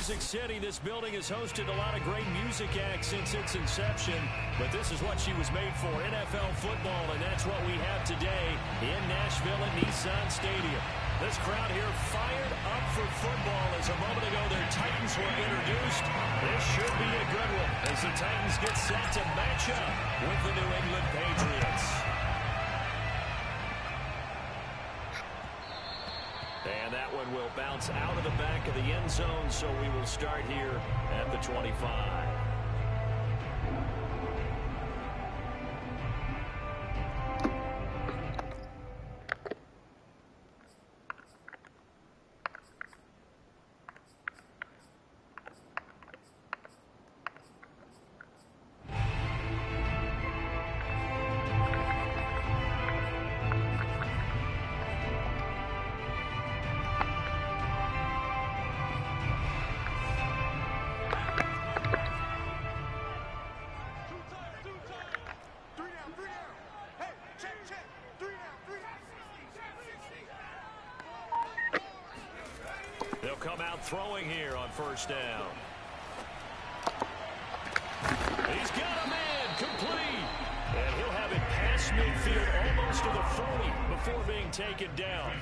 Music City. This building has hosted a lot of great music acts since its inception, but this is what she was made for, NFL football, and that's what we have today in Nashville at Nissan Stadium. This crowd here fired up for football as a moment ago their Titans were introduced. This should be a good one as the Titans get set to match up with the New England Patriots. And that one will bounce out of the back of the end zone, so we will start here at the 25. They'll come out throwing here on first down. He's got a man complete. And he'll have it past midfield almost to the 40 before being taken down.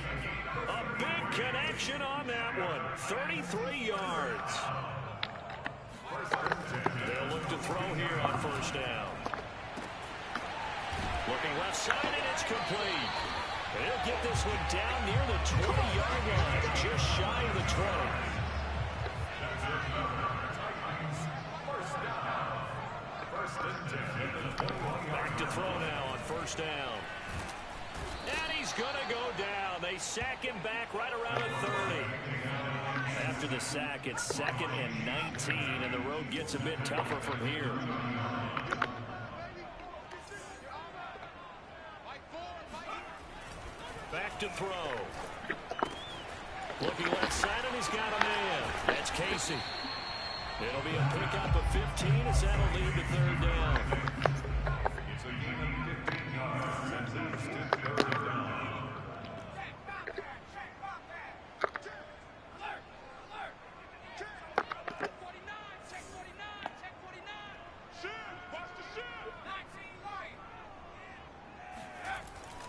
A big connection on that one. 33 yards. They'll look to throw here on first down. Looking left side, and it's complete. He'll get this one down near the 20-yard line, just shy of the 20. Back to throw now on first down. And he's going to go down. They sack him back right around the 30. After the sack, it's 2nd and 19, and the road gets a bit tougher from here. Back to throw. Looking left side, and he's got a man. That's Casey. It'll be a pickup of 15 as that'll lead to third down.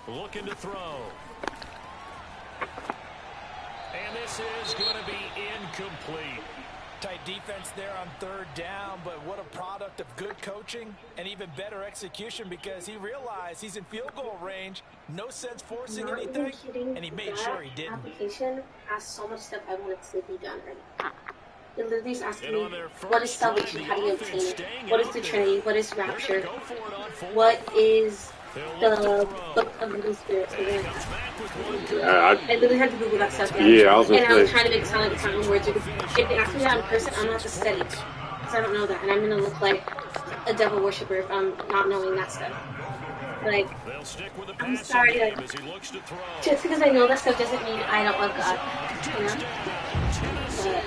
Looking to throw. And this is going to be incomplete. Tight defense there on third down, but what a product of good coaching and even better execution because he realized he's in field goal range. No sense forcing anything, and he made sure he didn't. Application has so much stuff I wanted to be done right. It literally is asking me, what is salvation? How do you obtain it? What is the Trinity? What is rapture? What is the book of the Spirit? I literally had to Google that stuff. Yeah, I was trying to make it sound like it's not in words. If they ask me that in person, I'm going to have to study because I don't know that, and I'm going to look like a devil worshiper if I'm not knowing that stuff. Like, I'm sorry, like, just because I know that stuff doesn't mean I don't love God, you know? But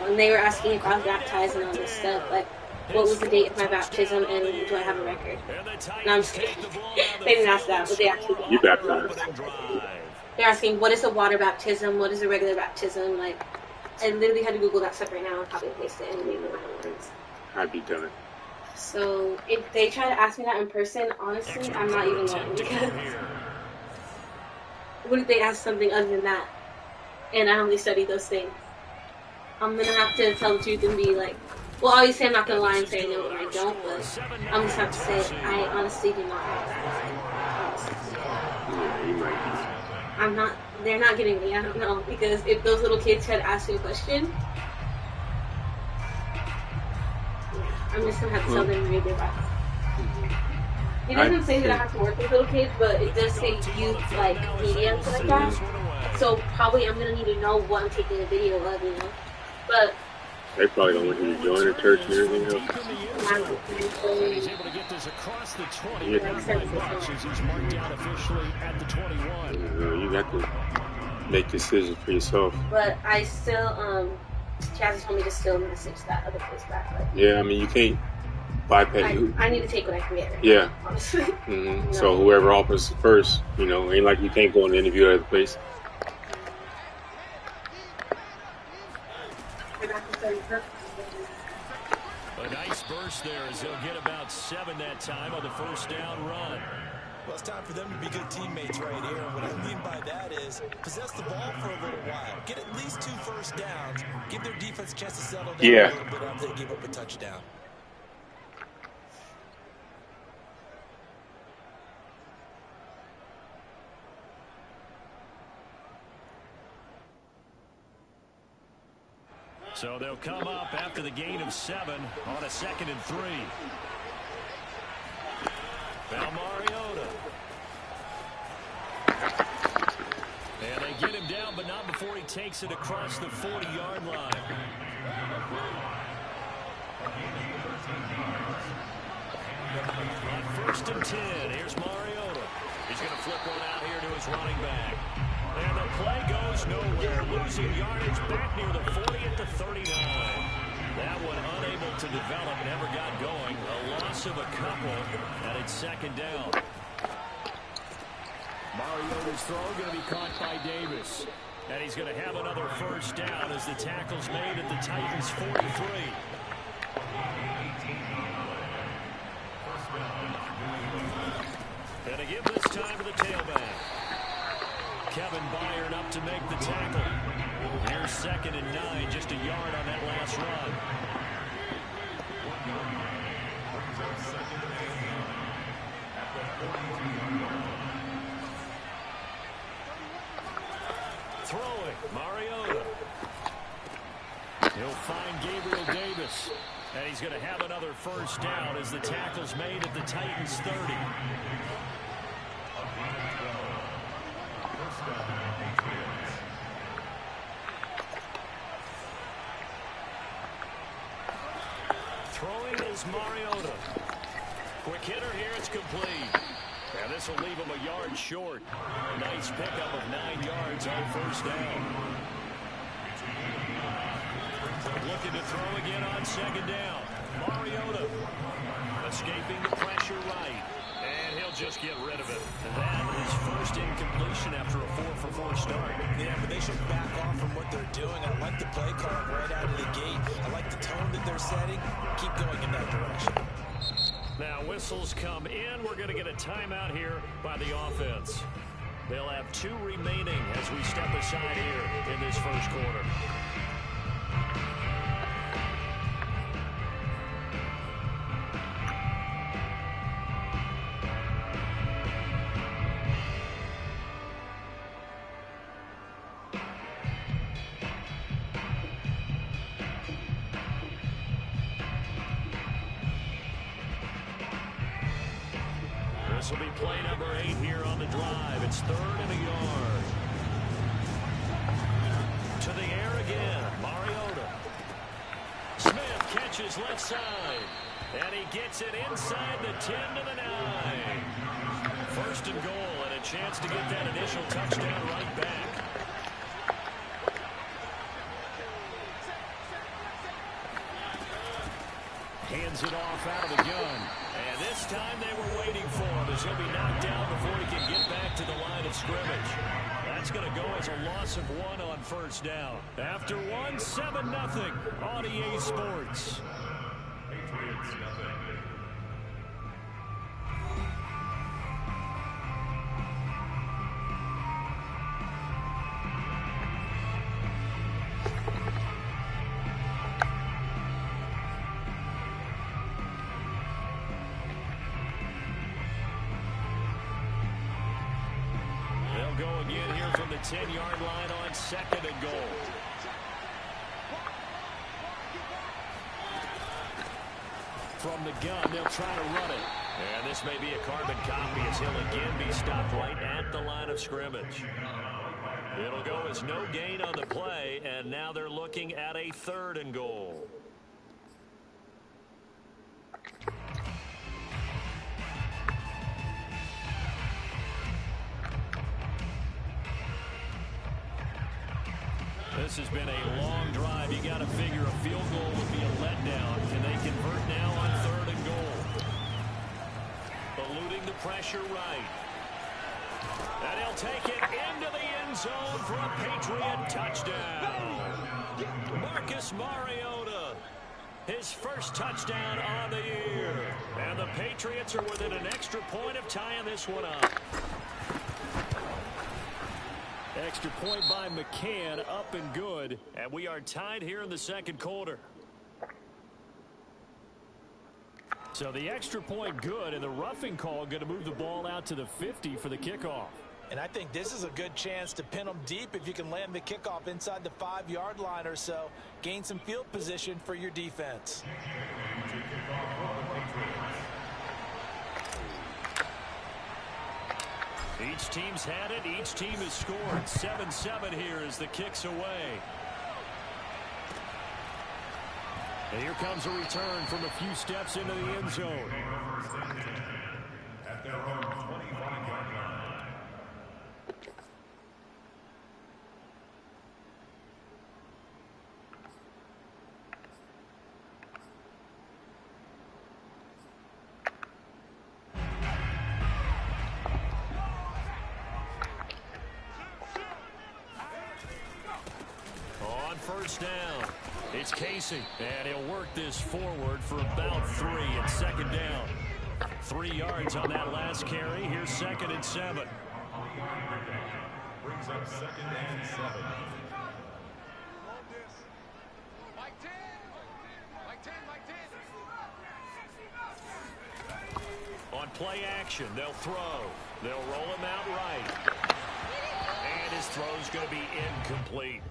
when they were asking if I was baptized and all this stuff, like, what was the date of my baptism and do I have a record? No, I'm just kidding. They didn't ask that, but they actually did. You baptized. They're asking, what is a water baptism? What is a regular baptism? Like, I literally had to Google that stuff right now and copy and paste it and make my own words. I'd be done. So, if they try to ask me that in person, honestly, I'm not even going because what if they ask something other than that? And I only study those things. I'm going to have to tell the truth and be like, well, obviously I'm not going to lie and say I know what I don't, but I'm just have to say I honestly do not have that. Yeah, you might. I'm not, they're not getting me, I don't know, because if those little kids had asked me a question, I'm just going to have to tell them to read their Bible. It doesn't say that I have to work with little kids, but it does say youth, like, media and stuff like that. So probably I'm going to need to know what I'm taking a video of, you know. But they probably don't want you to join the church and everything else. You got to make decisions for yourself. But I still, Chaz told me to still message that other place back. Like, yeah, I mean, you can't bypass. I need to take what I can get. Yeah. Honestly. Mm-hmm. So whoever offers first, you know, ain't like you can't go and interview at other place. I A nice burst there as they'll get about 7 that time on the first down run. Well, it's time for them to be good teammates right here. And what I mean by that is possess the ball for a little while. Get at least 2 first downs. Give their defense a chance to settle down a little bit after they give up a touchdown. So they'll come up after the gain of 7 on a 2nd and 3. Now Mariota. And they get him down, but not before he takes it across the 40-yard line. On 1st and 10, here's Mariota. He's going to flip one out here to his running back. And the play goes nowhere, losing yardage back near the 40 at the 39. That one unable to develop, never got going. A loss of a couple, and it's 2nd down. Mariota's throw going to be caught by Davis. And he's going to have another first down as the tackle's made at the Titans' 43. And a give this time to the tailback. Kevin Byard up to make the tackle. Here's 2nd and 9, just a yard on that last run. Throwing, Mariota. He'll find Gabriel Davis. And he's going to have another first down as the tackle's made at the Titans' 30. Throwing is Mariota. Quick hitter here, it's complete. And this will leave him a yard short. Nice pickup of 9 yards on first down. Looking to throw again on 2nd down. Mariota escaping the pressure right. And he'll just get rid of it. That is first incompletion after a 4-for-4 start. Yeah, but they should back off from what they're doing. I like the play calling right out of the gate. I like the tone that they're setting. Keep going in that direction. Now whistles come in. We're going to get a timeout here by the offense. They'll have 2 remaining as we step aside here in this first quarter. This will be play number 8 here on the drive. It's 3rd and a yard. To the air again. Mariota. Smith catches left side. And he gets it inside the 10 to the 9. 1st and goal and a chance to get that initial touchdown right back. Hands it off out of the gun. And this time they were waiting for him as he'll be knocked down before he can get back to the line of scrimmage. That's going to go as a loss of 1 on first down. After 1, 7-0 on EA Sports. Patriots nothing. Go again here from the 10-yard line on 2nd and goal. From the gun, they'll try to run it. And this may be a carbon copy as he'll again be stopped right at the line of scrimmage. It'll go as no gain on the play, and now they're looking at a 3rd and goal. This has been a long drive. You got to figure a field goal would be a letdown. Can they convert now on 3rd and goal? Eluding the pressure right. And he'll take it into the end zone for a Patriot touchdown. Marcus Mariota, his first touchdown on the year. And the Patriots are within an extra point of tying this one up. Extra point by McCann, up and good. And we are tied here in the second quarter. So the extra point good, and the roughing call going to move the ball out to the 50 for the kickoff. And I think this is a good chance to pin them deep if you can land the kickoff inside the 5-yard line or so. Gain some field position for your defense. Each team's had it. Each team has scored. 7-7 here as the kick's away. And here comes a return from a few steps into the end zone. At their own 25-yard line. On first down, it's Casey, and he'll work this forward for about 3 and second down. 3 yards on that last carry. Here's 2nd and 7. Brings up 2nd and 7. On play action, they'll throw. They'll roll him out right. And his throw's going to be incomplete.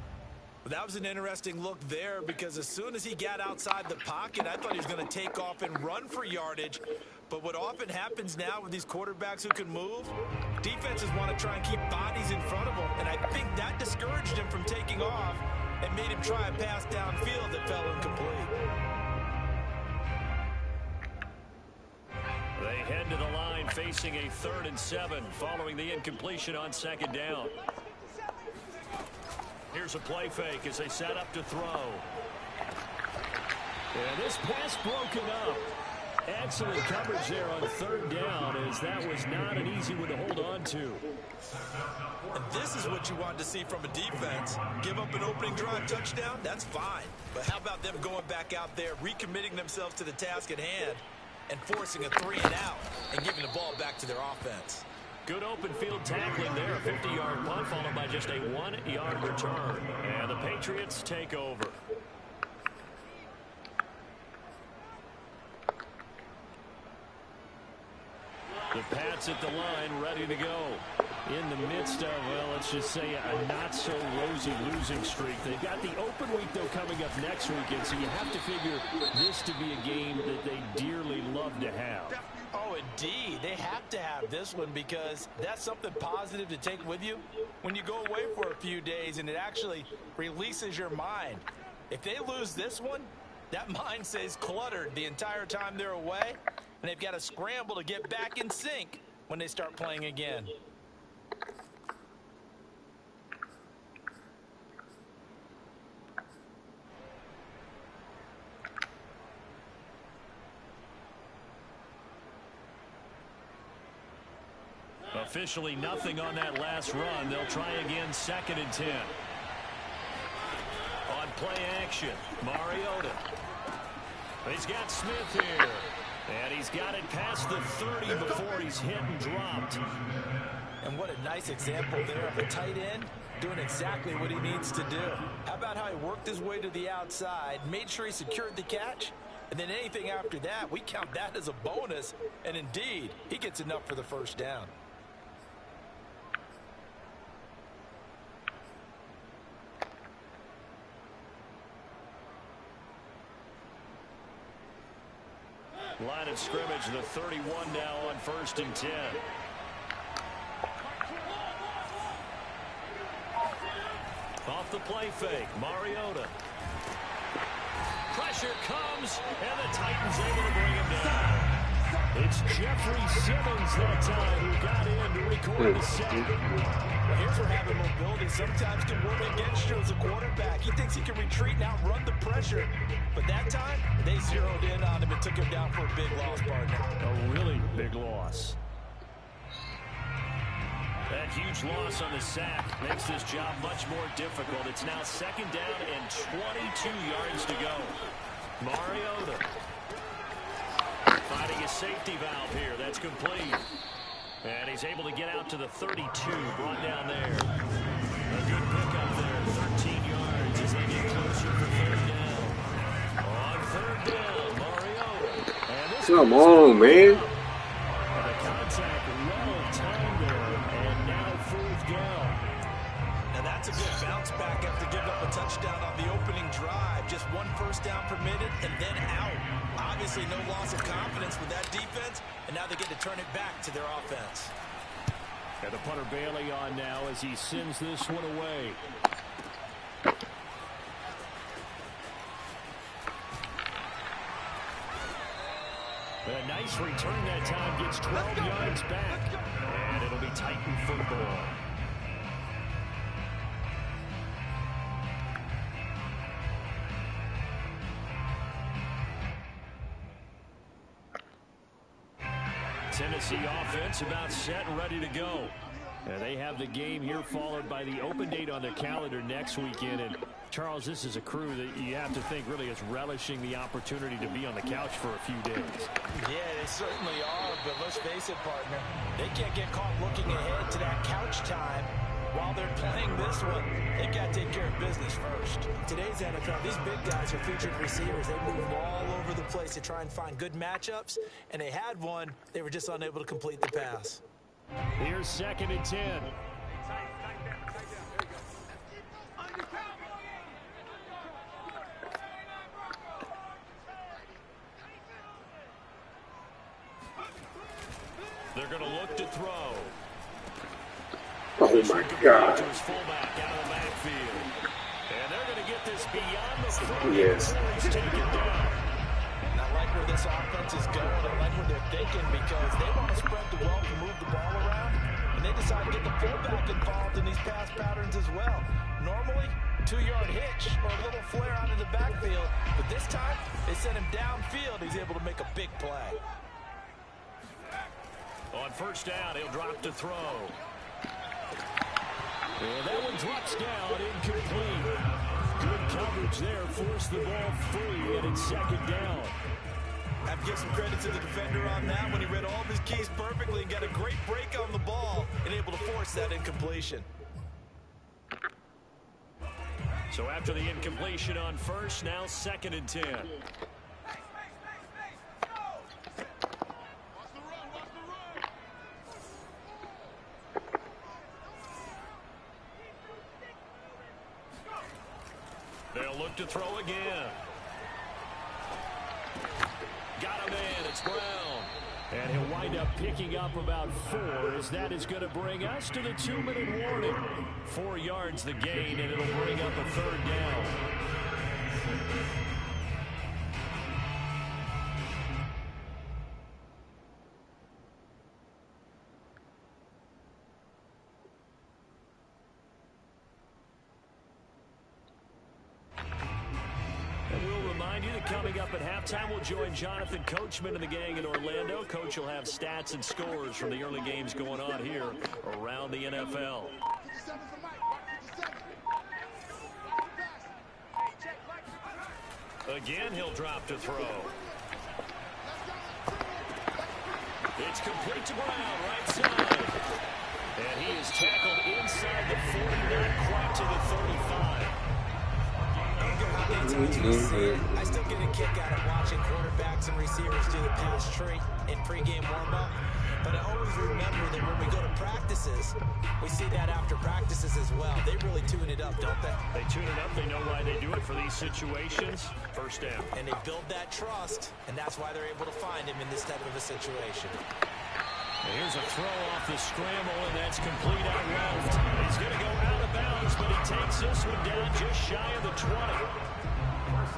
That was an interesting look there because as soon as he got outside the pocket, I thought he was going to take off and run for yardage. But what often happens now with these quarterbacks who can move, defenses want to try and keep bodies in front of them. And I think that discouraged him from taking off and made him try a pass downfield that fell incomplete. They head to the line facing a 3rd and 7 following the incompletion on 2nd down. Here's a play fake as they set up to throw. And this pass broken up. Excellent coverage there on 3rd down, as that was not an easy one to hold on to. And this is what you want to see from a defense. Give up an opening drive touchdown, that's fine. But how about them going back out there, recommitting themselves to the task at hand, and forcing a 3 and out, and giving the ball back to their offense. Good open field tackling there. A 50-yard punt followed by just a 1-yard return. And the Patriots take over. The Pats at the line, ready to go. In the midst of, well, let's just say a not-so-rosy losing streak. They've got the open week, though, coming up next weekend, so you have to figure this to be a game that they dearly love to have. Oh, indeed. They have to have this one because that's something positive to take with you when you go away for a few days, and it actually releases your mind. If they lose this one, that mind stays cluttered the entire time they're away, and they've got to scramble to get back in sync when they start playing again. Officially nothing on that last run. They'll try again, 2nd and 10. On play action, Mariota. He's got Smith here. And he's got it past the 30 before he's hit and dropped. And what a nice example there of a tight end doing exactly what he needs to do. How about how he worked his way to the outside, made sure he secured the catch, and then anything after that, we count that as a bonus. And indeed, he gets enough for the first down. Line of scrimmage, the 31 now on 1st and 10. Off the play fake, Mariota. Pressure comes, and the Titans able to bring him down. It's Jeffrey Simmons that time who got in to record the sack. Well, here's where having mobility sometimes can work against you as a quarterback. He thinks he can retreat and outrun the pressure. But that time, they zeroed in on him and took him down for a big loss, partner. A really big loss. That huge loss on the sack makes this job much more difficult. It's now 2nd down and 22 yards to go. Mariota finding a safety valve here. That's complete. And he's able to get out to the 32, brought down there. A good pickup there, 13 yards as they get closer for 3rd down. On 3rd down, Mariota. Come on, man. The contact well timed there, and now 4th down. And that's a good bounce back after giving up a touchdown on the opening drive. Just 1 first down permitted and then out. Obviously no loss of confidence with that defense, and now they get to turn it back to their offense. And the punter Bailey on now as he sends this one away. A nice return that time, gets 12 yards back, and it'll be Titan football. Tennessee offense about set and ready to go. And they have the game here followed by the open date on their calendar next weekend. And Charles, this is a crew that you have to think really is relishing the opportunity to be on the couch for a few days. Yeah, they certainly are, but let's face it, partner. They can't get caught looking ahead to that couch time while they're playing this one. They got to take care of business first. Today's NFL, these big guys are featured receivers. They move all over the place to try and find good matchups, and they had one. They were just unable to complete the pass. Here's 2nd and 10. They're going to look to throw. Oh my God. To his fullback out of the backfield. And they're going to get this beyond the 40. Yes. He's taken down. And I like where this offense is going. I like what they're thinking because they want to spread the wealth and move the ball around. And they decide to get the fullback involved in these pass patterns as well. Normally, 2-yard hitch or a little flare out of the backfield. But this time, they send him downfield. He's able to make a big play. On 1st down, he'll drop to throw. And that one drops down, incomplete. Good coverage there, forced the ball free, and it's 2nd down. I have to give some credit to the defender on that when he read all of his keys perfectly and got a great break on the ball and able to force that incompletion. So after the incompletion on 1st, now 2nd and 10. They'll look to throw again. Got him in. It's Brown. And he'll wind up picking up about 4 as that is going to bring us to the 2-minute warning. 4 yards the gain, and it'll bring up a 3rd down. Coming up at halftime, we'll join Jonathan Coachman and the gang in Orlando. Coach will have stats and scores from the early games going on here around the NFL. Again, he'll drop to throw. It's complete to Brown, right side. And he is tackled inside the 40, not quite to the 35. I still get a kick out of watching quarterbacks and receivers do the pass tree in pregame warm-up. But I always remember that when we go to practices, we see that after practices as well. They really tune it up, don't they? They tune it up. They know why they do it for these situations. 1st down. And they build that trust, and that's why they're able to find him in this type of a situation. And here's a throw off the scramble, and that's complete out left. He's going to go out of bounds, but he takes this one down just shy of the 20.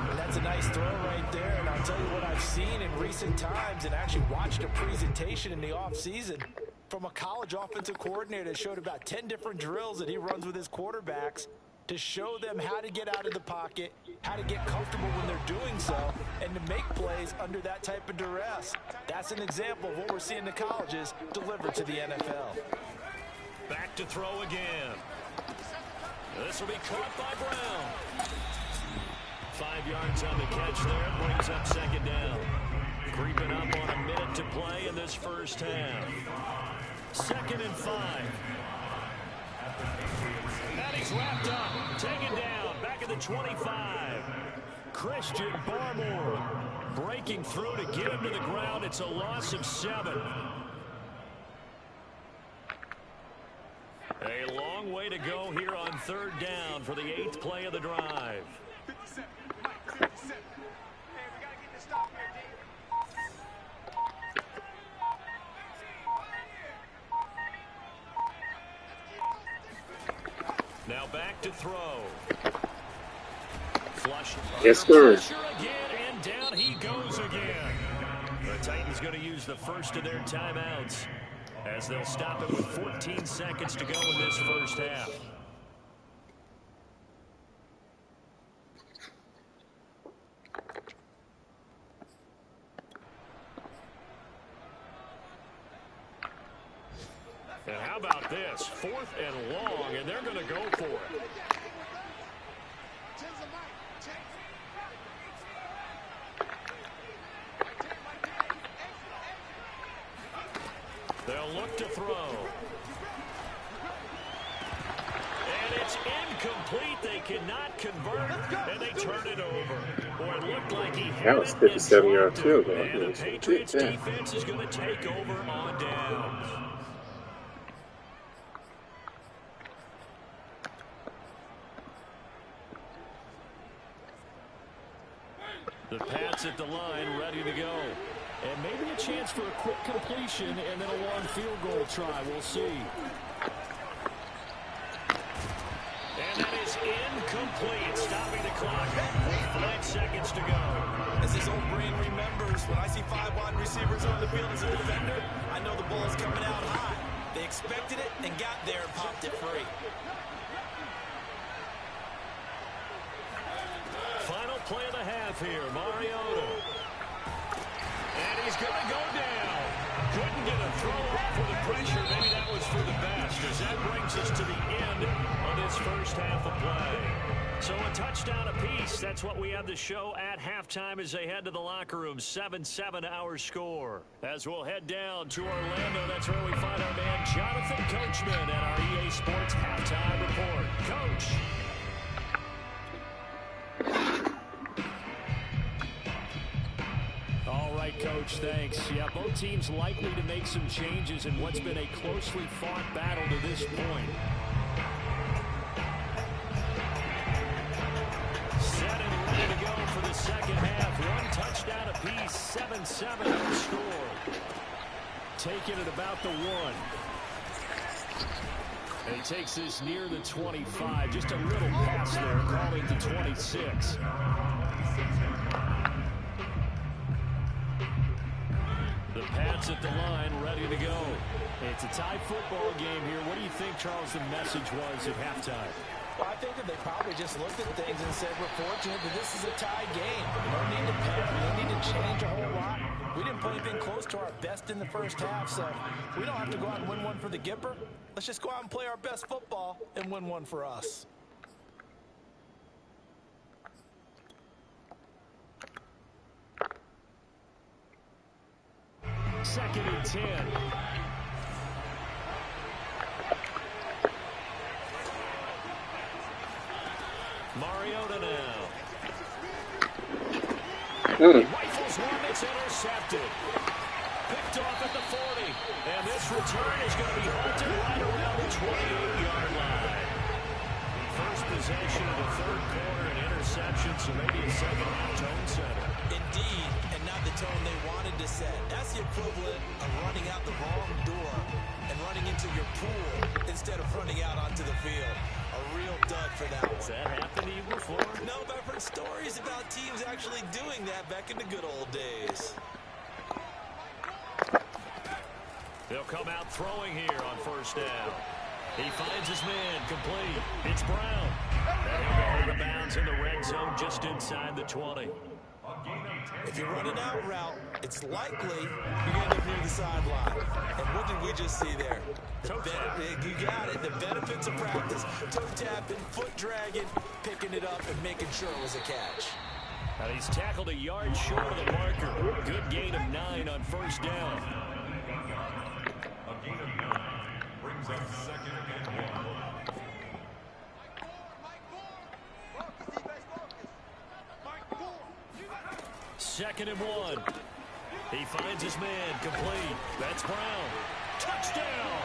And that's a nice throw right there, and I'll tell you what I've seen in recent times and actually watched a presentation in the offseason from a college offensive coordinator that showed about 10 different drills that he runs with his quarterbacks to show them how to get out of the pocket, how to get comfortable when they're doing so, and to make plays under that type of duress. That's an example of what we're seeing in the colleges delivered to the NFL. Back to throw again. This will be caught by Brown. 5 yards on the catch there. Brings up second down. Creeping up on a minute to play in this first half. 2nd and 5. And he's wrapped up. Taken down. Back at the 25. Christian Barmore breaking through to get him to the ground. It's a loss of 7. A long way to go here on 3rd down for the 8th play of the drive. Now back to throw. Flush. Yes, sir. Again, and down he goes again. The Titans going to use the first of their timeouts as they'll stop it with 14 seconds to go in this first half. And how about this? 4th and long, and they're going to go for it. They'll look to throw. And it's incomplete. They cannot convert, and they turn it over. Boy, it looked like he had That was 57-yard field goal. and the Patriots defense is going to take over on downs. The Pats at the line, ready to go. And maybe a chance for a quick completion and then a long field goal try. We'll see. And that is incomplete, stopping the clock with 5 seconds to go. As his old brain remembers, when I see 5 wide receivers on the field as a defender, I know the ball is coming out high. They expected it and got there and popped it free. Final play of the half here, Mariota. And he's going to go down. Couldn't get a throw off with the pressure. Maybe that was for the best, as that brings us to the end of this first half of play. So a touchdown apiece. That's what we have to show at halftime as they head to the locker room. 7-7 our score. As we'll head down to Orlando, that's where we find our man Jonathan Coachman at our EA Sports Halftime Report. Coach. All right, Coach, thanks. Yeah, both teams likely to make some changes in what's been a closely fought battle to this point. Set and ready to go for the second half. 1 touchdown apiece, 7-7 our score. Taking it about the 1. And he takes this near the 25. Just a little pass there, calling to 26. The Pats at the line, ready to go. It's a tie football game here. What do you think, Charles, the message was at halftime? Well, I think that they probably just looked at things and said, we're fortunate that this is a tie game. We don't need to panic. We don't need to change a whole lot. We didn't play anything close to our best in the first half, so we don't have to go out and win one for the Gipper. Let's just go out and play our best football and win one for us. Second and 10. Mariota now. He rifles one that's intercepted. Picked off at the 40. And this return is going to be halted right around the 28-yard line. First possession of the third quarter, an interception, so maybe a second half tone setter. Indeed, and not the tone they wanted to set. That's the equivalent of running out the wrong door and running into your pool instead of running out onto the field. A real dud for that one. Has that happened to you before? No, but I've heard stories about teams actually doing that back in the good old days. They'll come out throwing here on first down. He finds his man, complete. It's Brown. And he'll go out of bounds in the red zone just inside the 20. If you're running out route, it's likely you're going to end up near the sideline. And what did we just see there? You got it. The benefits of practice. Toe tapping, foot dragging, picking it up, and making sure it was a catch. And he's tackled a yard short of the marker. Good gain of 9 on first down. A gain of 9 brings up 2nd and 1. Second and 1. He finds his man, complete. That's Brown. Touchdown!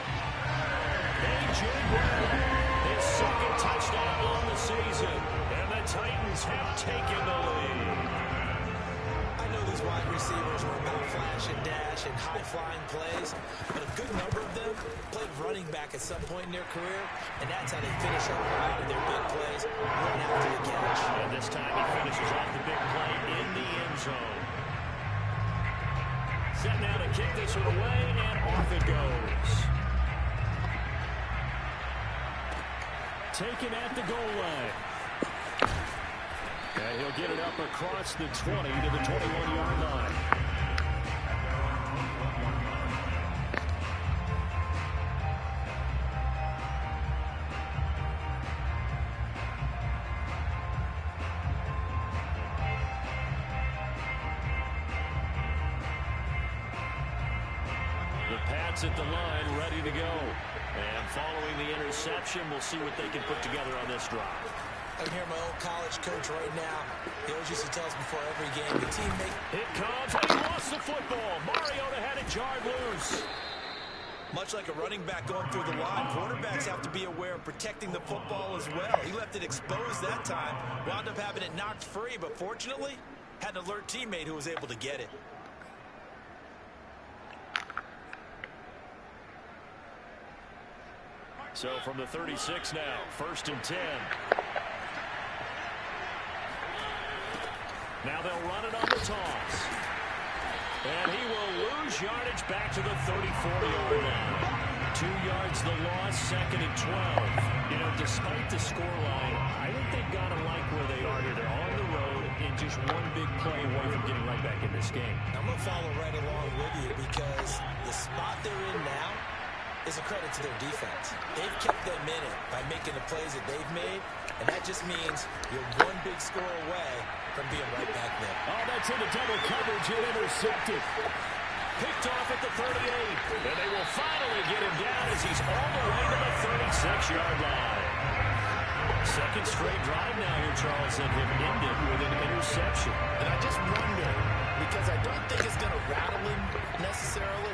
A.J. Brown, his 2nd touchdown on the season. And the Titans have taken the lead. I know these wide receivers are about flash and dash and high-flying plays, but a good number of them played running back at some point in their career, and that's how they finish up a lot of their big plays, run after the catch. And this time he finishes off the big play in the end zone. Set now to kick this one away, and off it goes. Taken at the goal line. And he'll get it up across the 20 to the 21-yard line. The Pats at the line, ready to go. And following the interception, we'll see what they can put together on this drive. I'm here, my old college coach right now. He always used to tell us before every game, the teammate. It comes, and he lost the football. Mariota had it jarred loose. Much like a running back going through the line, quarterbacks have to be aware of protecting the football as well. He left it exposed that time, wound up having it knocked free, but fortunately, had an alert teammate who was able to get it. So from the 36 now, 1st and 10. Now they'll run it on the toss. And he will lose yardage back to the 34-yard line. 2 yards the loss, 2nd and 12. You know, despite the scoreline, I think they've got to like where they are here. They're on the road and just one big play away from getting right back in this game. I'm going to follow right along with you because the spot they're in now is a credit to their defense. They've kept them in it by making the plays that they've made, and that just means you're one big score away from being right back there. Oh, that's into double coverage and intercepted. Picked off at the 38, and they will finally get him down as he's all the way to the 36-yard line. 2nd straight drive now here, Charles, and have ended with an interception. And I just wonder, because I don't think it's going to rattle him necessarily,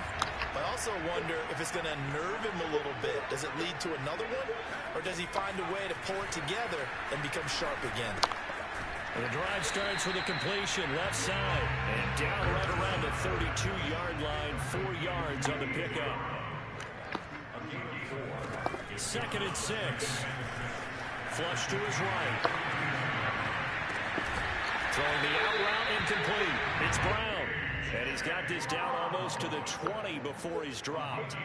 I also wonder if it's going to nerve him a little bit. Does it lead to another one? Or does he find a way to pull it together and become sharp again? And the drive starts with a completion left side. And down right around the 32-yard line. 4 yards on the pickup. 2nd and 6. Flush to his right. Throwing the out route incomplete. It's Brown. And he's got this down almost to the 20 before he's dropped.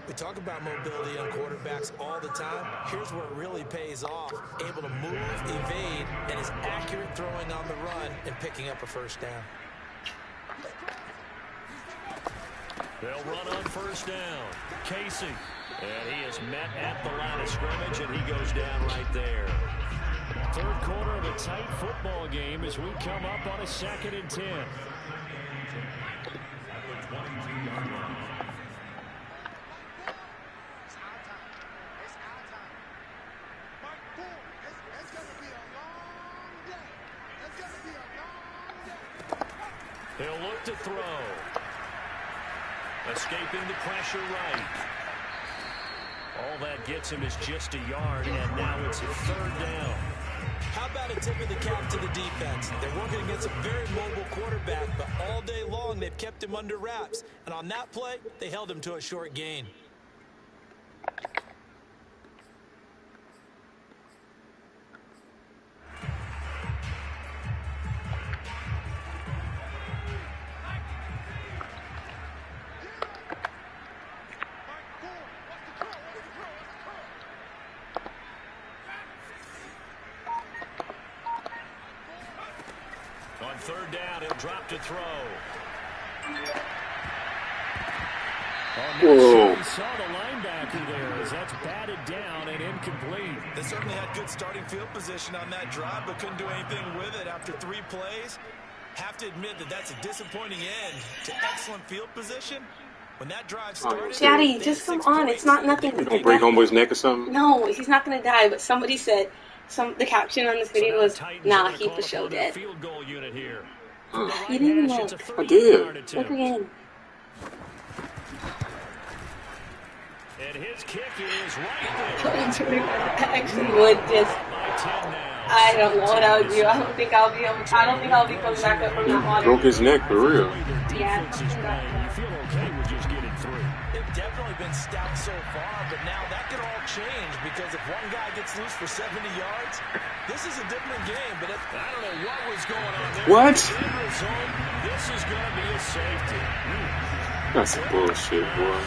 We talk about mobility on quarterbacks all the time. Here's where it really pays off. Able to move, evade, and is accurate throwing on the run and picking up a 1st down. They'll run on 1st down. Casey. And he is met at the line of scrimmage, and he goes down right there. 3rd quarter of a tight football game as we come up on a 2nd and 10. He'll look to throw. Escaping the pressure right. All that gets him is just a yard, and now it's a 3rd down. How about a tip of the cap to the defense? They're working against a very mobile quarterback, but all day long they've kept him under wraps. And on that play, they held him to a short gain. third down, he'll drop to throw. Whoa. He saw the linebacker there as that's batted down and incomplete. They certainly had good starting field position on that drive, but couldn't do anything with it after 3 plays. Have to admit that that's a disappointing end to excellent field position. When that drive started, Daddy, just come on. It's not nothing. You gonna break homeboy's neck or something? No, he's not gonna die. But somebody said the caption on this video was, "Nah, he for sure dead." Field goal unit here. You didn't even know. I did. Look again. And his kick is right there. I actually would just. I don't know what I would do. I don't think I'll be coming back up from that water. Broke his neck for real. Yeah. You feel okay with just getting through. They've definitely been stout so far, but now that could all change because if one guy gets loose for 70 yards, this is a different game. But I don't know what was going on there. What? End result, this is going to be a safety. That's some bullshit, boy.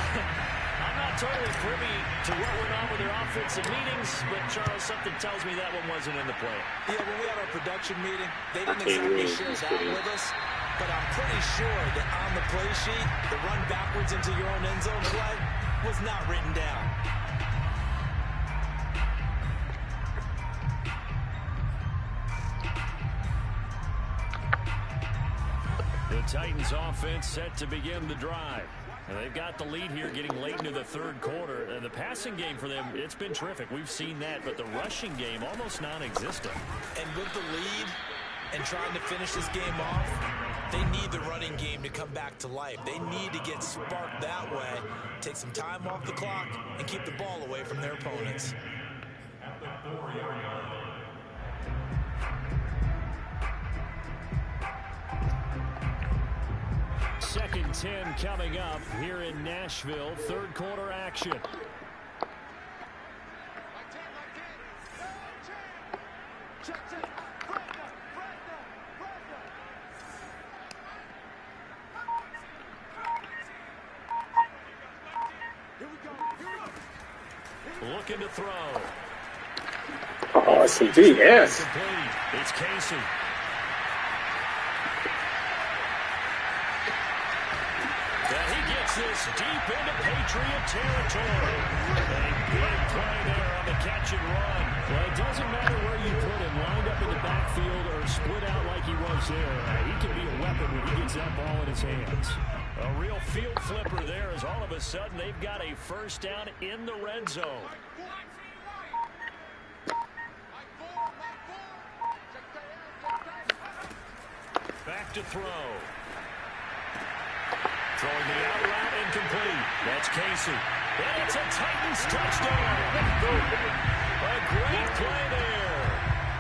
Totally privy to what went on with their offensive meetings, but Charles, something tells me that one wasn't in the play. Yeah, when we had our production meeting, they didn't exactly share that with us, but I'm pretty sure that on the play sheet, the run backwards into your own end zone play was not written down. The Titans offense set to begin the drive. And they've got the lead here getting late into the third quarter. And the passing game for them, it's been terrific. We've seen that, but the rushing game almost non-existent. And with the lead and trying to finish this game off, they need the running game to come back to life. They need to get sparked that way, take some time off the clock, and keep the ball away from their opponents. Second 10 coming up here in Nashville. Third quarter action. Looking to throw. Oh, it's some DS. It's Casey. This deep into Patriot territory. A big play there on the catch and run. Well, it doesn't matter where you put him, lined up in the backfield or split out like he was there. He can be a weapon when he gets that ball in his hands. A real field flipper there as all of a sudden they've got a first down in the red zone. Back to throw. Throwing the out route incomplete. That's Casey. And it's a Titans touchdown. A great play there.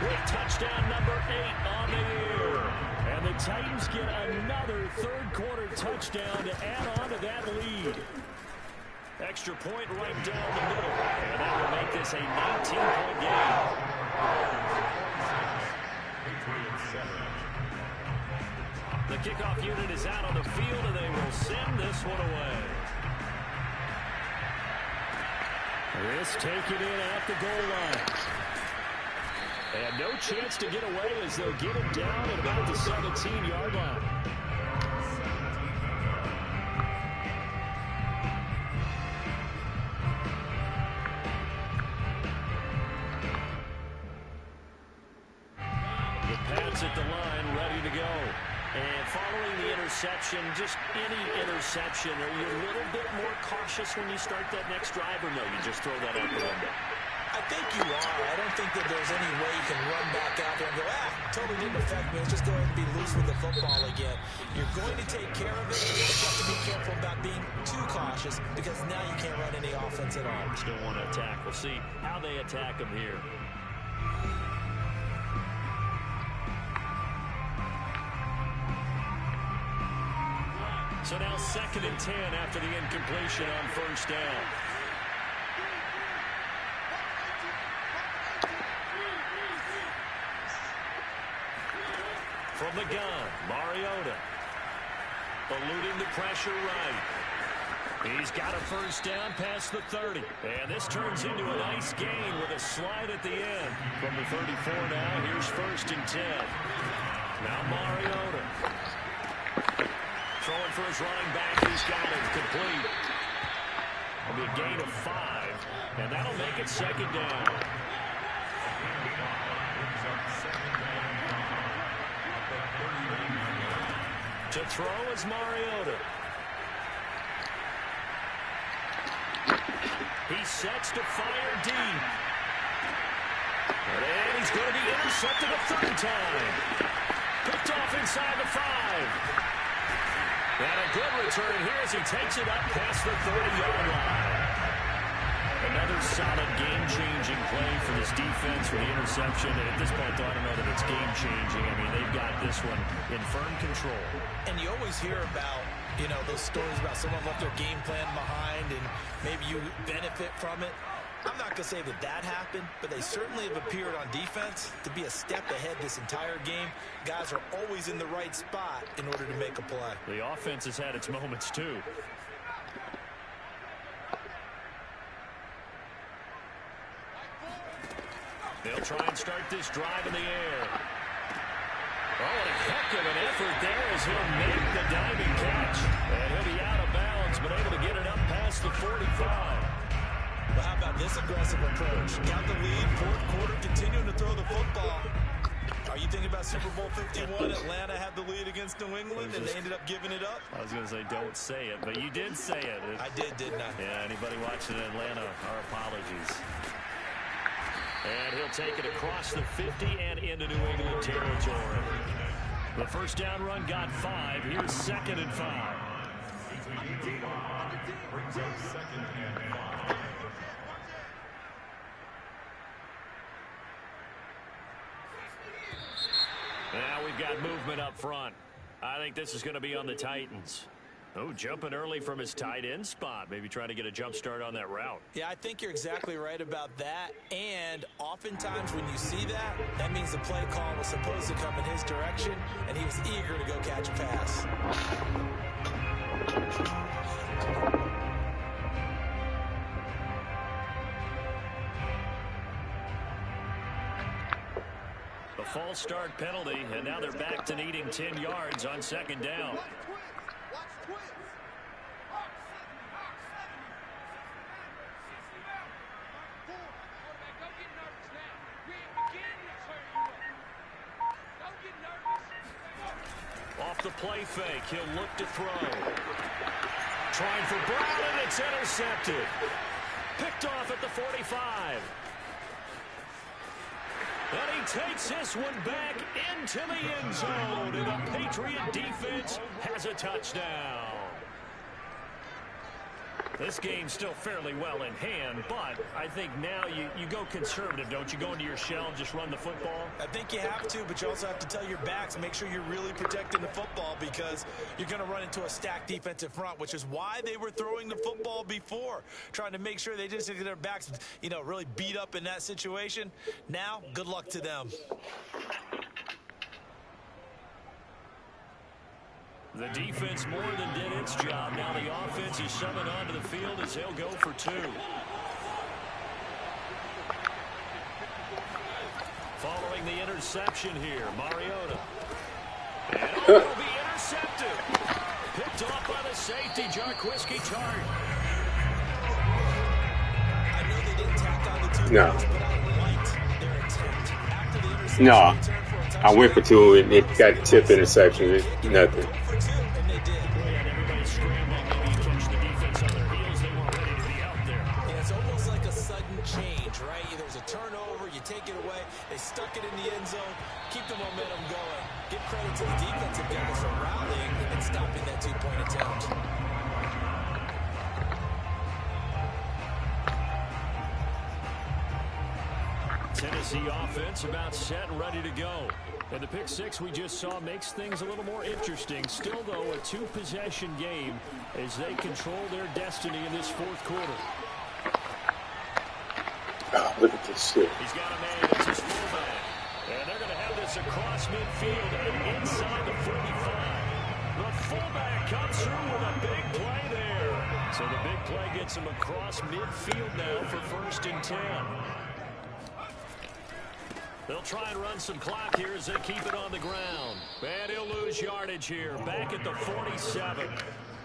With touchdown number 8 on the year. And the Titans get another third quarter touchdown to add on to that lead. Extra point right down the middle. And that will make this a 19-point game. The kickoff unit is out on the field, and they will send this one away. This taken in at the goal line. And no chance to get away as they'll get him down at about the 17-yard line. The Pats at the line, ready to go. And following the interception, just any interception, are you a little bit more cautious when you start that next drive, or no, you just throw that out the window? I think you are. I don't think that there's any way you can run back out there and go, totally didn't affect me. Let's just go ahead and be loose with the football again. You're going to take care of it, but you have to be careful about being too cautious because now you can't run any offense at all. Still want to attack. We'll see how they attack them here. So now 2nd and 10 after the incompletion on first down. From the gun, Mariota. Eluding the pressure right. He's got a first down past the 30. And this turns into a nice gain with a slide at the end. From the 34 now, here's 1st and 10. Now Mariota. Throwing for his running back. He's got it complete. It'll be a gain of 5, and that'll make it second down. To throw is Mariota. He sets to fire deep. And he's going to be intercepted a third time. Picked off inside the 5. And a good return here as he takes it up past the 30-yard line. Another solid game-changing play for this defense for the interception. And at this point, though, I don't know that it's game-changing. I mean, they've got this one in firm control. And you always hear about, you know, those stories about someone left their game plan behind and maybe you benefit from it. I'm not going to say that that happened, but they certainly have appeared on defense to be a step ahead this entire game. Guys are always in the right spot in order to make a play. The offense has had its moments, too. They'll try and start this drive in the air. Oh, what a heck of an effort there as he'll make the diving catch. And he'll be out of bounds, but able to get it up past the 45. Well, how about this aggressive approach? Got the lead, fourth quarter, continuing to throw the football. Are you thinking about Super Bowl 51? Atlanta had the lead against New England, and they ended up giving it up? I was going to say, don't say it, but you did say it. I did, didn't I? Yeah, anybody watching in Atlanta, our apologies. And he'll take it across the 50 and into New England territory. The first down run got 5. Here's 2nd and 5. Now we've got movement up front. I think this is going to be on the Titans. Oh, jumping early from his tight end spot. Maybe trying to get a jump start on that route. Yeah, I think you're exactly right about that. And oftentimes when you see that, that means the play call was supposed to come in his direction, and he was eager to go catch a pass. A false start penalty, and now they're back to needing 10 yards on 2nd down. Off the play fake, he'll look to throw. Trying for Brown, and it's intercepted. Picked off at the 45. And he takes this one back into the end zone, and the Patriot defense has a touchdown. This game's still fairly well in hand, but I think now you go conservative, don't you? Go into your shell and just run the football? I think you have to, but you also have to tell your backs and make sure you're really protecting the football because you're going to run into a stacked defensive front, which is why they were throwing the football before, trying to make sure they just get their backs, you know, really beat up in that situation. Now, good luck to them. The defense more than did its job. Now the offense is summoned onto the field as they'll go for 2. Following the interception here, Mariota. And will be intercepted. Picked off by the safety, Jarquiski Tart. I know they didn't tack on the 2 No. points, but I liked their attempt. After the interception, No. they turned for a touchdown. I went for 2 and it got tipped interception. It's nothing. Take it away. They stuck it in the end zone. Keep the momentum going. Give credit to the defensive guys for rallying and stopping that 2-point attempt. Tennessee offense about set and ready to go. And the pick 6 we just saw makes things a little more interesting. Still, though, a 2-possession game as they control their destiny in this 4th quarter. Oh, look at this shit. He's got a man. It's his fullback. And they're going to have this across midfield and inside the 45. The fullback comes through with a big play there. So the big play gets him across midfield now for 1st and 10. They'll try and run some clock here as they keep it on the ground. And he'll lose yardage here, back at the 47.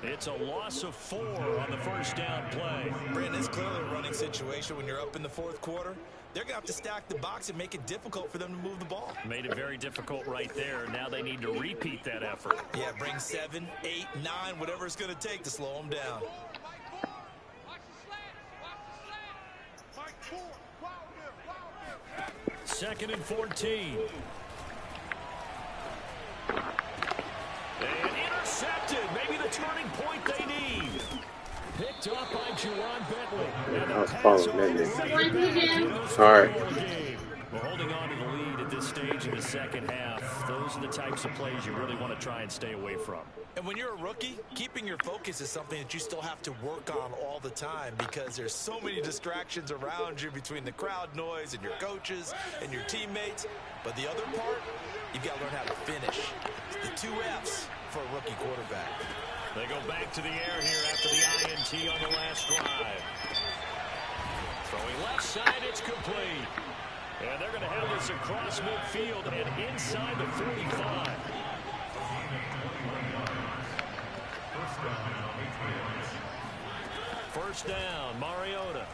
It's a loss of 4 on the first down play. Brandon, it's clearly a running situation when you're up in the fourth quarter. They're going to have to stack the box and make it difficult for them to move the ball. Made it very difficult right there. Now they need to repeat that effort. Yeah, bring 7, 8, 9, whatever it's going to take to slow them down. Second and 14. And intercepted. Maybe the turning point they need. Picked up by Juwan Bentley. I was following that. All right. Well, holding on to the lead at this stage in the second half, those are the types of plays you really want to try and stay away from. And when you're a rookie, keeping your focus is something that you still have to work on all the time because there's so many distractions around you between the crowd noise and your coaches and your teammates. But the other part, you've got to learn how to finish. It's the 2 F's for a rookie quarterback. They go back to the air here after the INT on the last drive. Throwing left side, it's complete. And they're going to have this across midfield and inside the 45. First down, Mariota.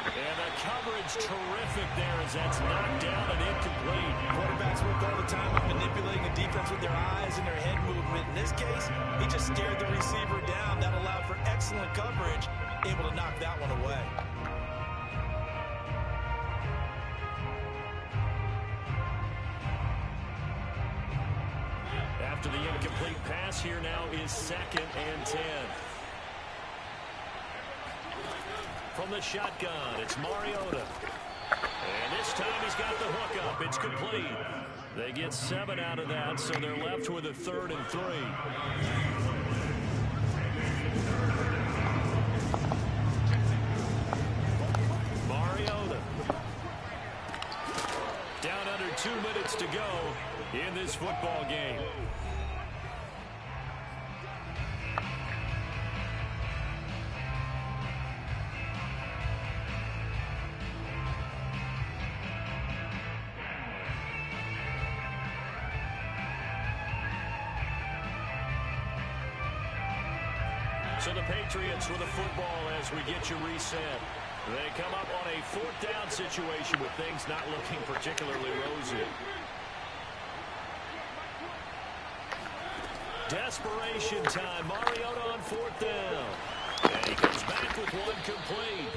And the coverage terrific there as that's knocked down and incomplete. Quarterbacks work all the time on manipulating a defense with their eyes and their head movement. In this case, he just stared the receiver down. That allowed for excellent coverage, able to knock that one away. After the incomplete pass, here now is 2nd and 10. From the shotgun, it's Mariota. And this time he's got the hook up. It's complete. They get 7 out of that, so they're left with a 3rd and 3. Mariota. Down under 2 minutes to go in this football game. So the Patriots with the football as we get you reset. They come up on a 4th down situation with things not looking particularly rosy. Desperation time. Mariota on 4th down. And he comes back with one complete.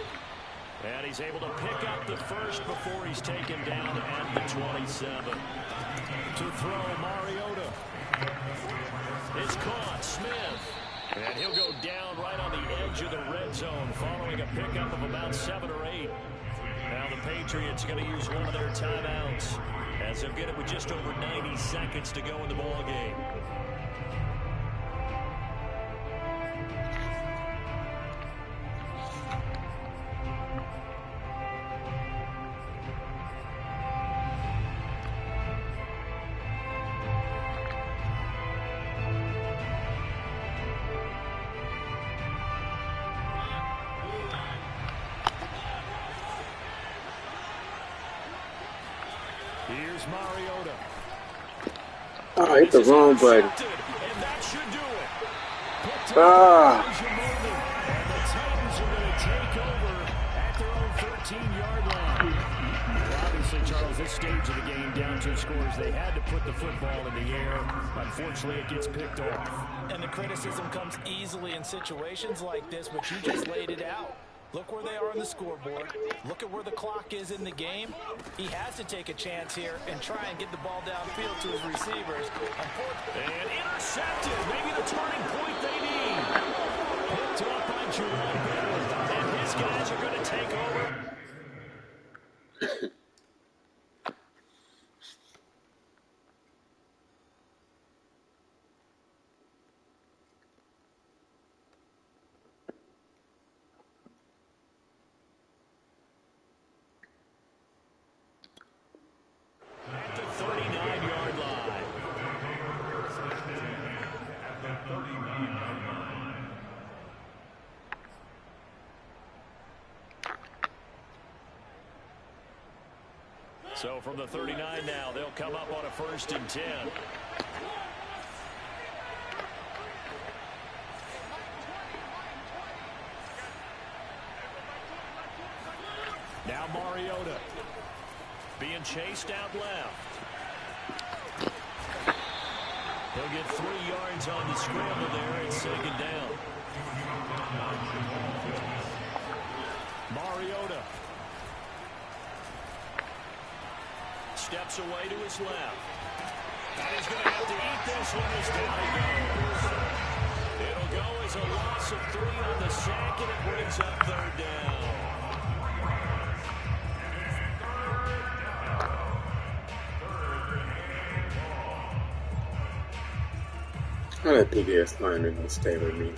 And he's able to pick up the first before he's taken down at the 27. To throw, Mariota. It's caught. Smith. And he'll go down right on the edge of the red zone following a pickup of about 7 or 8. Now the Patriots going to use one of their timeouts as they'll get it with just over 90 seconds to go in the ball game. Here's Mariota. Oh, I hit the wrong button. And that should do it. Ah. And the Titans are going to take over at their own 13-yard line. Well, obviously, Charles, this stage of the game, down 2 scores, they had to put the football in the air. Unfortunately, it gets picked off. And the criticism comes easily in situations like this, but you just laid it out. Look where they are on the scoreboard. Look at where the clock is in the game. He has to take a chance here and try and get the ball downfield to his receivers. And intercepted. Maybe the turning point they need. Picked up by Juwan Bentley. And his guys are going to take over. At the 39-yard line. So from the 39 now, they'll come up on a 1st and 10. Now Mariota being chased out left. He'll get 3 yards on the scramble there. It's second down. Mariota steps away to his left. And he's going to have to eat this one as down he goes. It'll go as a loss of 3 on the sack, and it brings up 3rd down. How that big ass lineman gonna stay with me?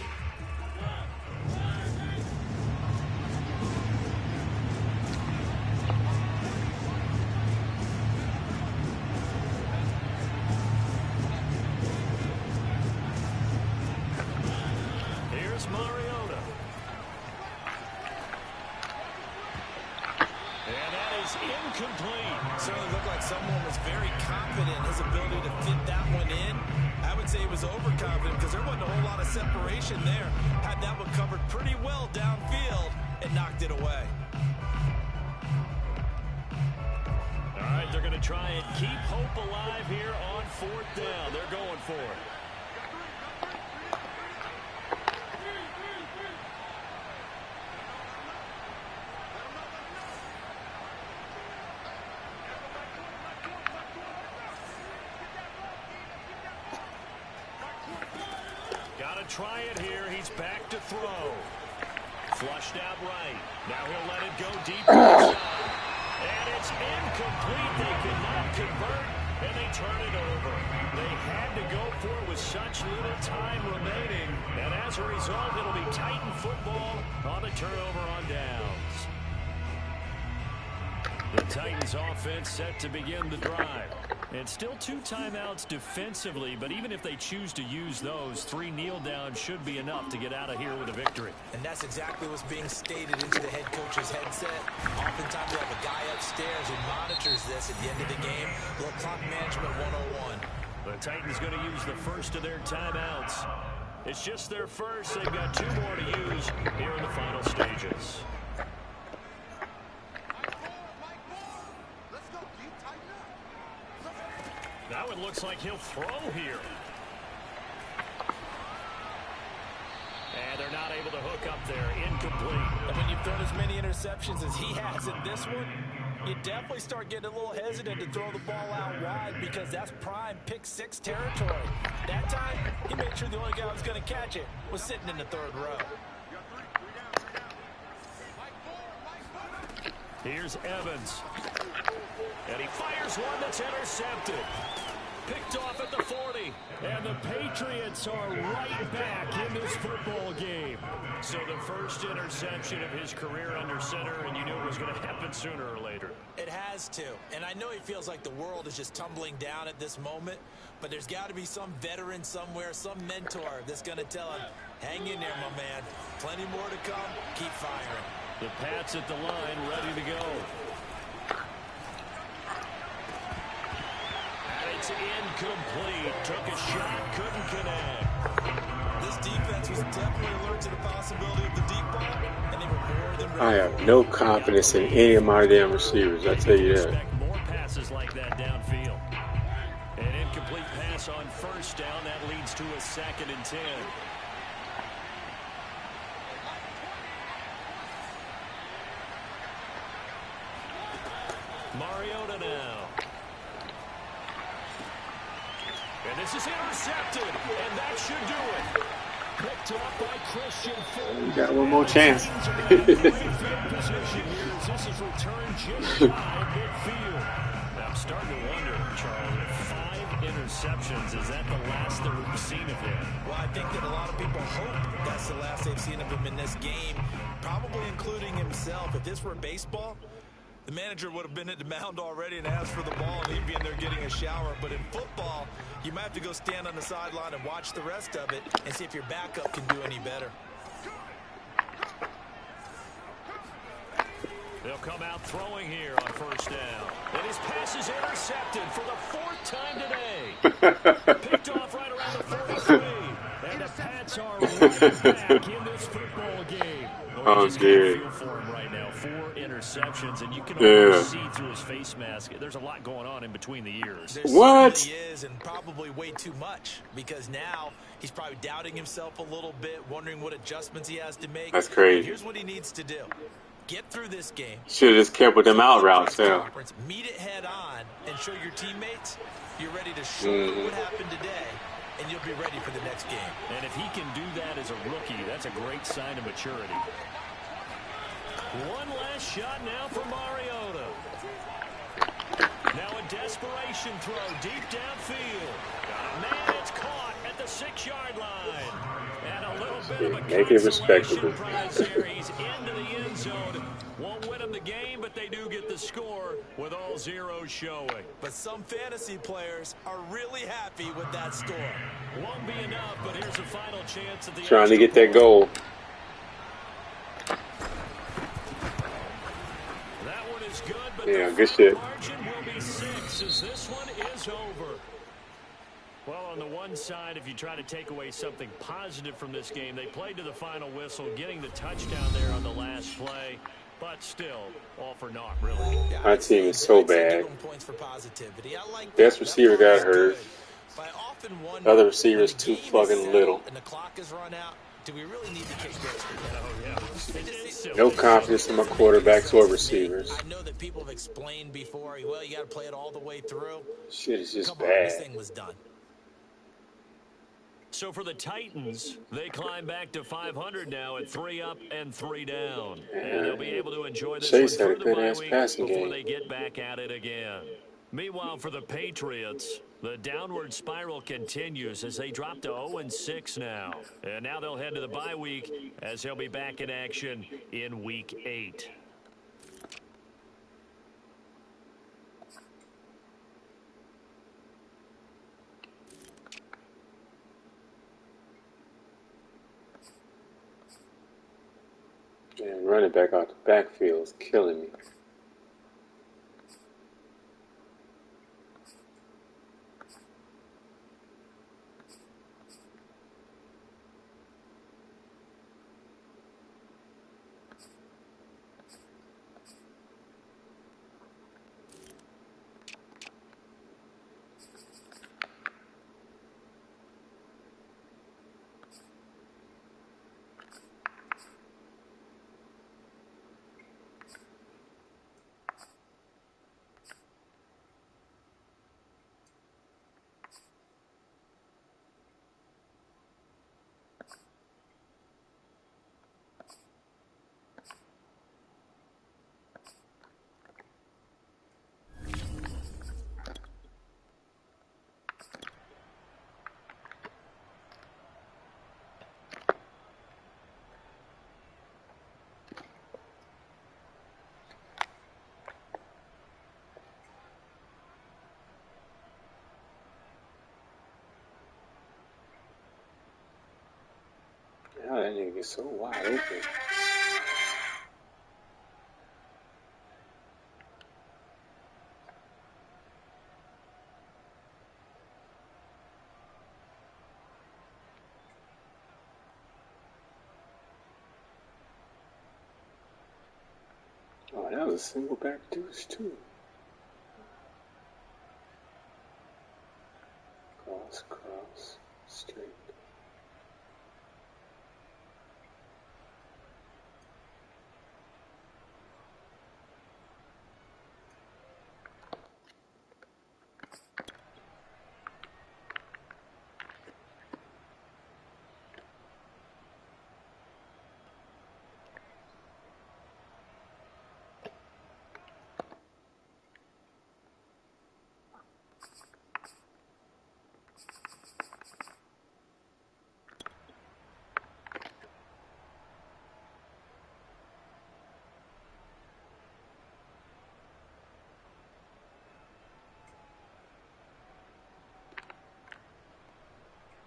Here's Mariota. And that is incomplete. Certainly looked like someone was very confident in his ability to fit that one in. I would say he was overconfident because there wasn't a whole lot of separation there. Had that one covered pretty well downfield and knocked it away. All right, they're going to try and keep hope alive here on 4th down. They're going for it. Try it here. He's back to throw. Flushed out right. Now he'll let it go deep inside. And it's incomplete. They cannot convert, and they turn it over. They had to go for it with such little time remaining. And as a result, it'll be Titan football on a turnover on downs. The Titans offense set to begin the drive. And still 2 timeouts defensively, but even if they choose to use those, 3 kneel downs should be enough to get out of here with a victory. And that's exactly what's being stated into the head coach's headset. Oftentimes you have a guy upstairs who monitors this at the end of the game. Little clock management 101. The Titans going to use the first of their timeouts. It's just their first. They've got 2 more to use here in the final stages. Now it looks like he'll throw here. And they're not able to hook up there. Incomplete. And when you've thrown as many interceptions as he has in this one, you definitely start getting a little hesitant to throw the ball out wide because that's prime pick 6 territory. That time, he made sure the only guy who was going to catch it was sitting in the 3rd row. Here's Evans. And he fires one that's intercepted. Picked off at the 40. And the Patriots are right back in this football game. So the first interception of his career under center, and you knew it was going to happen sooner or later. It has to. And I know he feels like the world is just tumbling down at this moment, but there's got to be some veteran somewhere, some mentor that's going to tell him, hang in there, my man. Plenty more to come. Keep firing. The Pats at the line, ready to go. And it's incomplete. Took a shot, couldn't connect. This defense was definitely alert to the possibility of the deep ball, and they were more than ready. I have no confidence in any of my damn receivers, I tell you that. Expect more passes like that downfield. An incomplete pass on 1st down. That leads to a 2nd and 10. Mariota now. And this is intercepted, and that should do it. Picked up by Christian Fulton. You got one more chance. This is returned just by midfield. I'm starting to wonder, Charles, if 5 interceptions, is that the last that we've seen of him? Well, I think that a lot of people hope that's the last they've seen of him in this game, probably including himself. If this were baseball, the manager would have been at the mound already and asked for the ball, and he'd be in there getting a shower. But in football, you might have to go stand on the sideline and watch the rest of it and see if your backup can do any better. They'll come out throwing here on first down. And his pass is intercepted for the 4th time today. Picked off right around the 43. And the Pats are right back in this football game. Well, you just get a feel for him right now. 4 interceptions, and you can almost see through his face mask. There's a lot going on in between the ears. There certainly is, and probably way too much, because now he's probably doubting himself a little bit, wondering what adjustments he has to make. That's crazy. But here's what he needs to do. Get through this game. Should have just kept with them out routes, yeah. Meet it head on and show your teammates you're ready to show what happened today, and you'll be ready for the next game. And if he can do that as a rookie, that's a great sign of maturity. One last shot now for Mariota. Now a desperation throw deep downfield. Got a man, it's caught at the 6-yard line. And a little bit of a make it respectable. prize here. He's into the end zone. Won't win them the game, but they do get the score with all zeros showing. But some fantasy players are really happy with that score. Won't be enough, but here's a final chance at the trying to get that goal. That one is good, but yeah, the good shit. margin will be 6 as this one is over. Well, on the one side, if you try to take away something positive from this game, they played to the final whistle, getting the touchdown there on the last play. But still, all for naught, really. My team is so bad. Best receiver got hurt. Other receivers too fucking little. And the clock is run out. Do we really need to kick this? No confidence in my quarterbacks or receivers. I know that people have explained before, well, you got to play it all the way through. Shit is just Come on, this bad. thing was done. So for the Titans, they climb back to 500 now at 3 up and 3 down. And they'll be able to enjoy this Chase one had a through the good-ass bye week passing before game. they get back at it again. Meanwhile, for the Patriots, the downward spiral continues as they drop to 0-6 now. And now they'll head to the bye week as they'll be back in action in Week 8. Man, running back out the backfield is killing me. How that nigga gets so wide open? Oh, that was a single back deuce too. Cross, straight.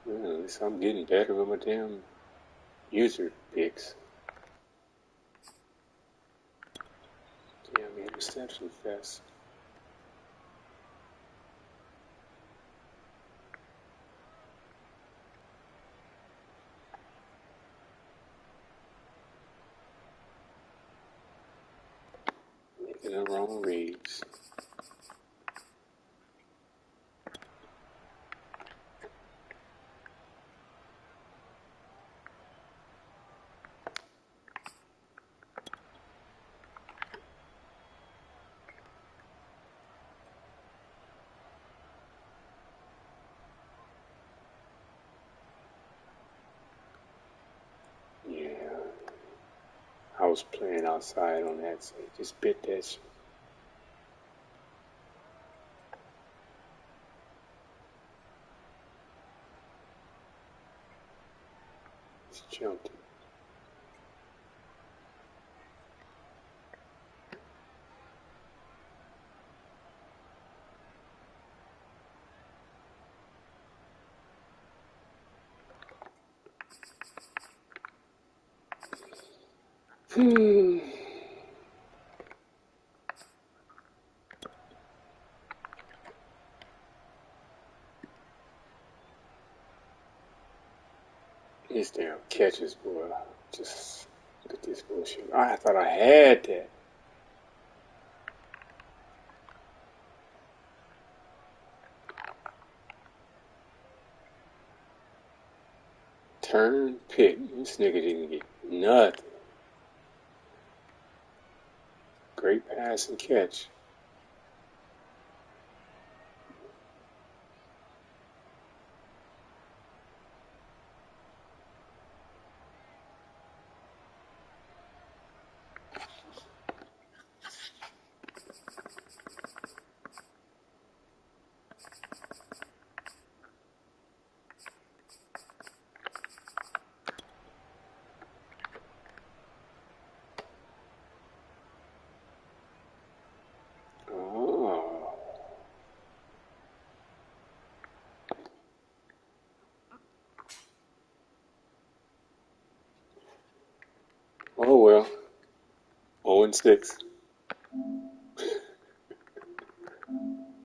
Well, at least I'm getting better with my damn user picks. Reception fest. Making the wrong reads. I was playing outside on that, so he just bit that shit. Just jumped it. These damn catches, boy. Just look at this bullshit. I thought I had that. Turn, pick. This nigga didn't get nothing. Great pass and catch. Oh well. 0-6.